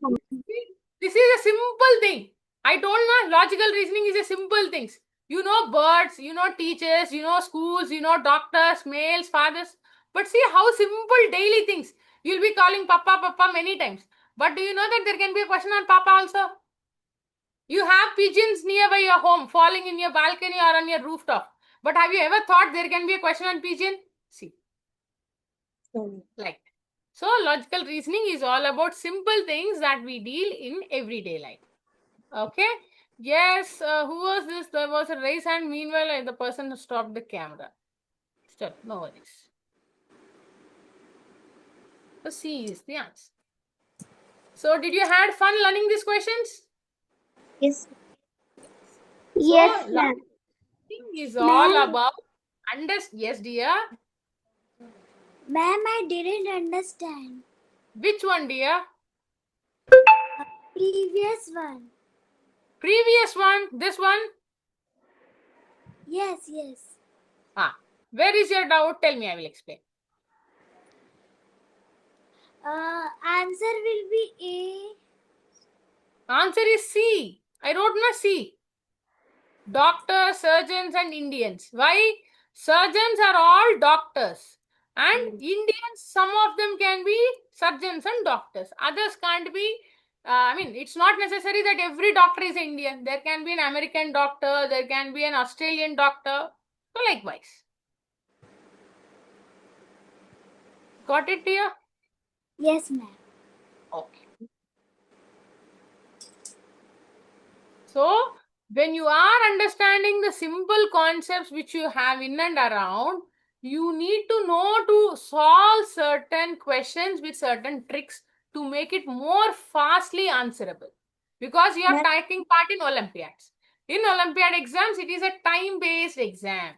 This is a simple thing. I told you, logical reasoning is a simple things. You know birds, you know teachers, you know schools, you know doctors, males, fathers. But see how simple daily things. You'll be calling Papa, Papa many times. But do you know that there can be a question on Papa also? You have pigeons nearby your home, falling in your balcony or on your rooftop. But have you ever thought there can be a question on pigeon? See. Like. So, logical reasoning is all about simple things that we deal in everyday life. Okay. Yes, who was this? There was a raise hand. Meanwhile, the person who stopped the camera. Still, no worries. So, C is the answer. So, did you had fun learning these questions? Yes. Yes, So, ma'am. learning is all about yes, dear. Ma'am, I didn't understand. Which one, dear? Previous one. Previous one. This one. Yes, yes. Where is your doubt? Tell me. I will explain. Answer will be Answer is C. I wrote na C. Doctors, surgeons, and Indians. Why? Surgeons are all doctors. And Indians, some of them can be surgeons and doctors. Others can't be. It's not necessary that every doctor is Indian. There can be an American doctor. There can be an Australian doctor. So likewise. Got it, dear? yes, ma'am. Okay. So, when you are understanding the simple concepts which you have in and around, you need to know to solve certain questions with certain tricks to make it more fastly answerable, because you are Ma'am. taking part in Olympiads. In Olympiad exams, it is a time-based exam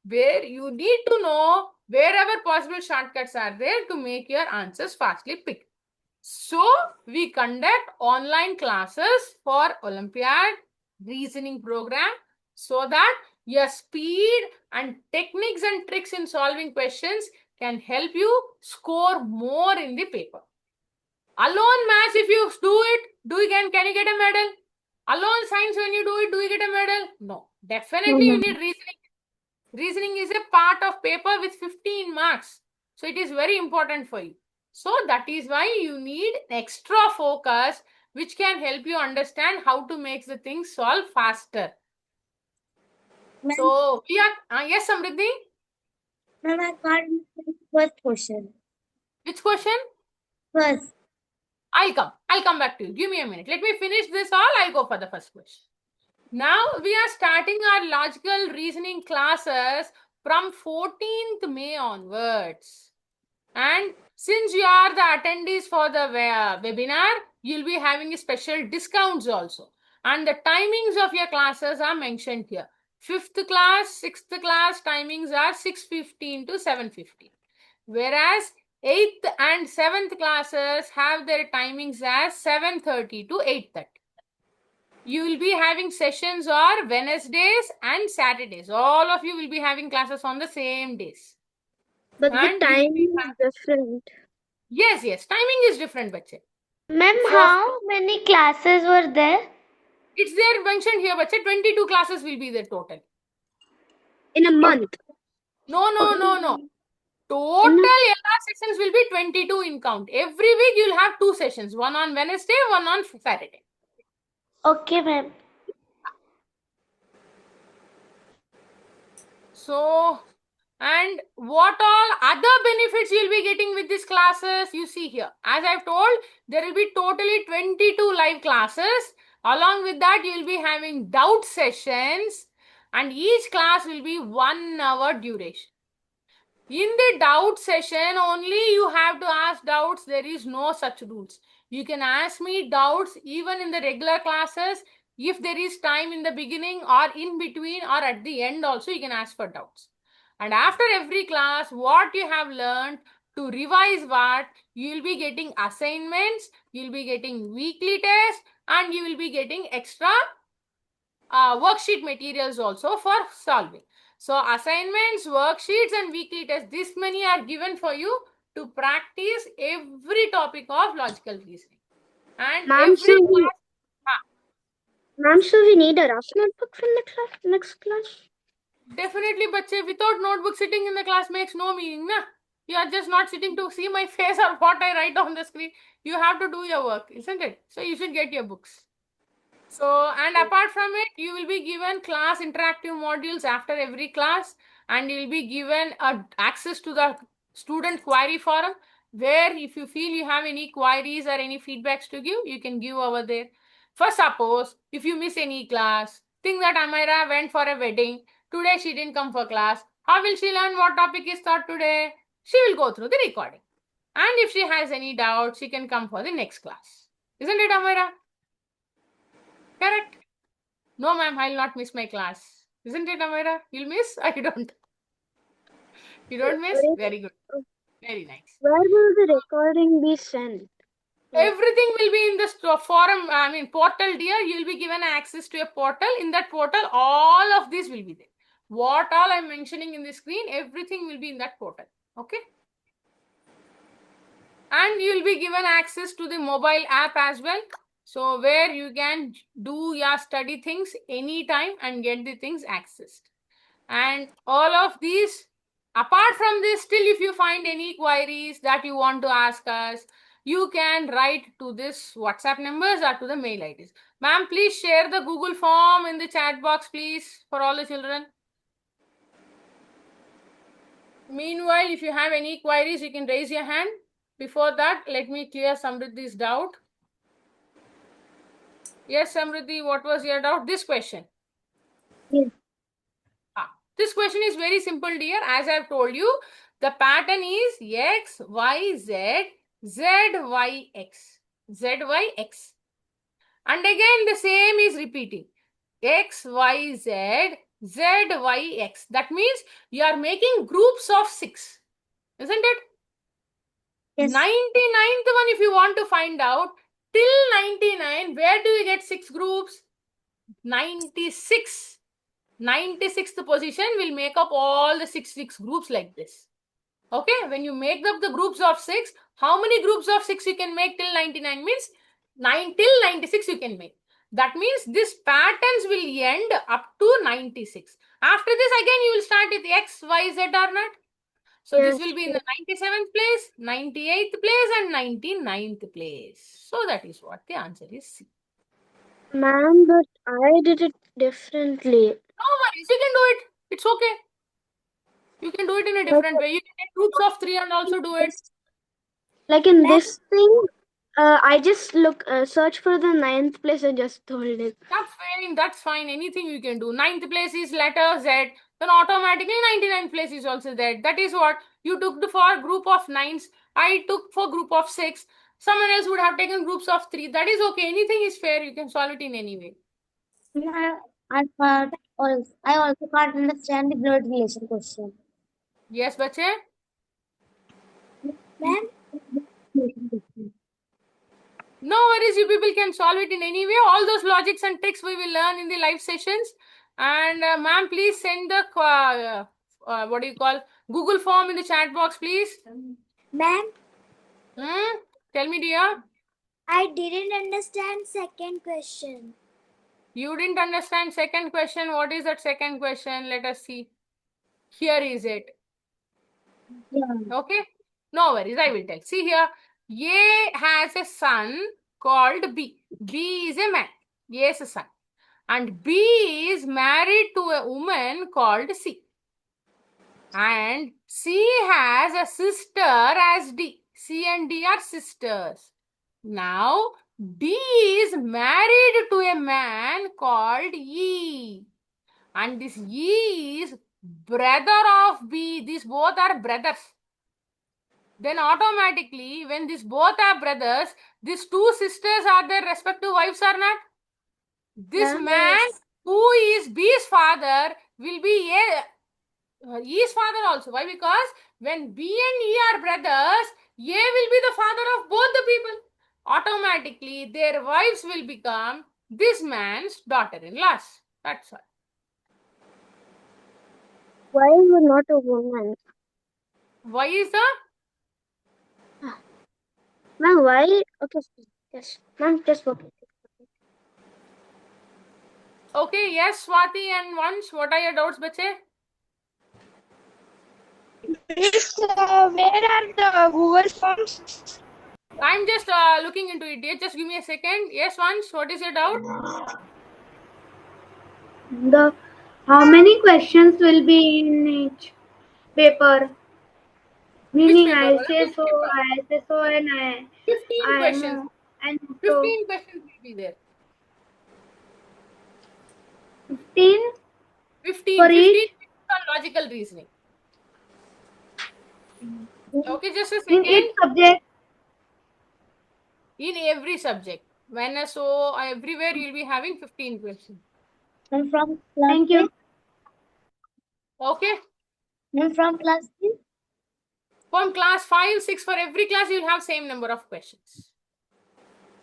where you need to know wherever possible shortcuts are there to make your answers fastly picked. So we conduct online classes for Olympiad reasoning program so that your speed and techniques and tricks in solving questions can help you score more in the paper. Alone maths, if you do it, can you get a medal? Alone science, when you do it, do you get a medal? No. Definitely you need reasoning. Reasoning is a part of paper with 15 marks. So it is very important for you. So that is why you need extra focus, which can help you understand how to make the things solve faster. Ma'am. So we are, yes, Samriddhi? Ma'am, I can't first question. Which question? First. I'll come back to you. Give me a minute. Let me finish this all. I'll go for the first question. Now we are starting our logical reasoning classes from 14th May onwards. And since you are the attendees for the webinar, you'll be having special discounts also. And the timings of your classes are mentioned here. 5th class, 6th class timings are 6:15 to 7:15. Whereas 8th and 7th classes have their timings as 7:30 to 8:30. You will be having sessions on Wednesdays and Saturdays. All of you will be having classes on the same days. But And the you will time be is different. Yes, timing is different, bache. Ma'am, For- how many classes were there? It's there mentioned here, bache. 22 classes will be there total. In a month. No. Total LR sessions will be 22 in count. Every week you'll have 2 sessions. One on Wednesday, one on Saturday. Okay, ma'am. So, and what all other benefits you'll be getting with these classes, you see here. As I've told, there will be totally 22 live classes. Along with that, you will be having doubt sessions, and each class will be 1 hour duration. In the doubt session, only you have to ask doubts. There is no such rules. You can ask me doubts even in the regular classes. If there is time in the beginning or in between or at the end also, you can ask for doubts. And after every class, what you have learned, to revise what, you will be getting assignments, you will be getting weekly tests, and you will be getting extra worksheet materials also for solving. So assignments, worksheets and weekly tests, this many are given for you to practice every topic of logical reasoning. And Ma'am, every class, Ma'am, so we need a rough notebook from the next class? definitely, bache, without notebook sitting in the class makes no meaning, na? You are just not sitting to see my face or what I write on the screen. You have to do your work, isn't it? So you should get your books. So, and apart from it, you will be given class interactive modules after every class, and you will be given access to the student query forum, where if you feel you have any queries or any feedbacks to give, you can give over there. For suppose, if you miss any class, think that Amira went for a wedding, today she didn't come for class, how will she learn what topic is taught today? She will go through the recording. And if she has any doubt, she can come for the next class. Isn't it, Amira? Correct? No, ma'am, I'll not miss my class. Isn't it, Amira? You'll miss? I don't. You don't miss? Very good. Very nice. Where will the recording be sent? Everything will be in the forum, portal, dear. You'll be given access to a portal. In that portal, all of this will be there. What all I'm mentioning in the screen, everything will be in that portal. Okay? And you'll be given access to the mobile app as well. So where you can do your study things anytime and get the things accessed. And all of these, apart from this, still if you find any queries that you want to ask us, you can write to this WhatsApp numbers or to the mail IDs. Ma'am, please share the Google form in the chat box, please, for all the children. Meanwhile, if you have any queries, you can raise your hand. Before that, let me clear Samriddhi's doubt. Yes, Samriddhi, what was your doubt? This question. Yes. This question is very simple, dear. As I have told you, the pattern is X, Y, Z, ZYX. ZYX. And again the same is repeating. XYZ, ZYX. That means you are making groups of 6. Isn't it? Yes. 99th one, if you want to find out, till 99, where do you get 6 groups? 96. 96th position will make up all the 6 groups like this. Okay, when you make up the groups of 6, how many groups of 6 you can make till 99 means 9 till 96 you can make. That means this patterns will end up to 96. After this again you will start with X, Y, Z or not. So this will be in the 97th place, 98th place and 99th place. So that is what the answer is C. Ma'am, but I did it differently. No worries, you can do it. It's okay. You can do it in a different way. You can take groups of 3 and also do it. Like in this thing, I just search for the 9th place and just told it. That's fine. That's fine. Anything you can do. 9th place is letter Z. Then automatically 99th place is also Z. That is what you took for group of 9s. I took for group of 6. Someone else would have taken groups of 3. That is okay. Anything is fair. You can solve it in any way. I also can't understand the blood relation question. Yes, bache? Ma'am? No worries. You people can solve it in any way. All those logics and tricks we will learn in the live sessions. And ma'am, please send the what do you call Google form in the chat box, please. Ma'am, Tell me, dear. I didn't understand second question. You didn't understand second question. What is that second question? Let us see. Here is it. Yeah. Okay. No worries. I will tell. See here. A has a son called B. B is a man. A is a son. And B is married to a woman called C. And C has a sister as D. C and D are sisters. Now, D is married to a man called E. And this E is brother of B. These both are brothers. Then automatically, when these both are brothers, these 2 sisters are their respective wives or not? This man who is B's father will be E's father also. Why? Because when B and E are brothers, A will be the father of both the people. Automatically, their wives will become this man's daughter-in-laws. That's all. Why is it not a woman? Why is the? Ma'am, why? Okay, yes. Ma'am, just okay. Okay, yes, Swati and Vansh, what are your doubts, bache? Where are the Google Forms? I'm just looking into it. Dear. Just give me a second. Yes, Vansh, what is your doubt? How many questions will be in each paper? Meaning paper? I Which say paper? so, and I 15 questions. know, and 15 questions will be there. 15 15. for 15 each on logical reasoning. Okay, just a in second. each subject. In every subject. So everywhere you'll be having 15 questions. And from class Thank you. Okay. And from class 3? From class 5, 6, for every class you'll have same number of questions.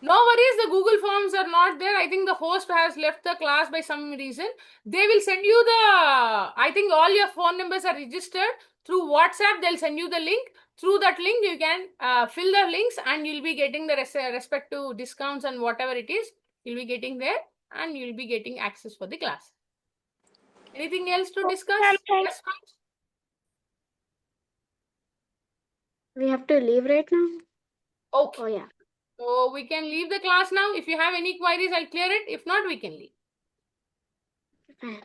No worries, the Google Forms are not there. I think the host has left the class by some reason. They will send you I think all your phone numbers are registered. Through WhatsApp, they'll send you the link. Through that link, you can fill the links and you'll be getting the respective discounts and whatever it is, you'll be getting there and you'll be getting access for the class. Anything else to discuss? Yes, Vansh? We have to leave right now. Okay. Oh yeah. So we can leave the class now. If you have any queries, I'll clear it. If not, we can leave.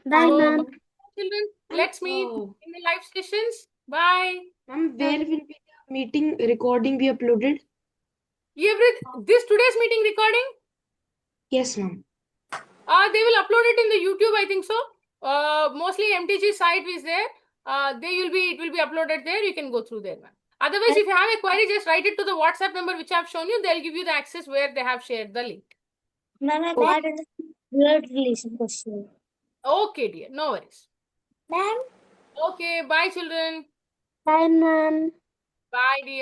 Bye, So, ma'am. children, let's meet in the live sessions. Bye. Ma'am, where will be the meeting recording be uploaded? This today's meeting recording, Yes, ma'am. they will upload it in the YouTube, I think so. Mostly MTG site is there. It will be uploaded there. You can go through there, ma'am. Otherwise, if you have a query, just write it to the WhatsApp number which I have shown you. They'll give you the access where they have shared the link. Ma'am, I can't understand blood relation question. Okay, dear. No worries. Ma'am, Okay, bye, children. Bye, ma'am. Bye, dear.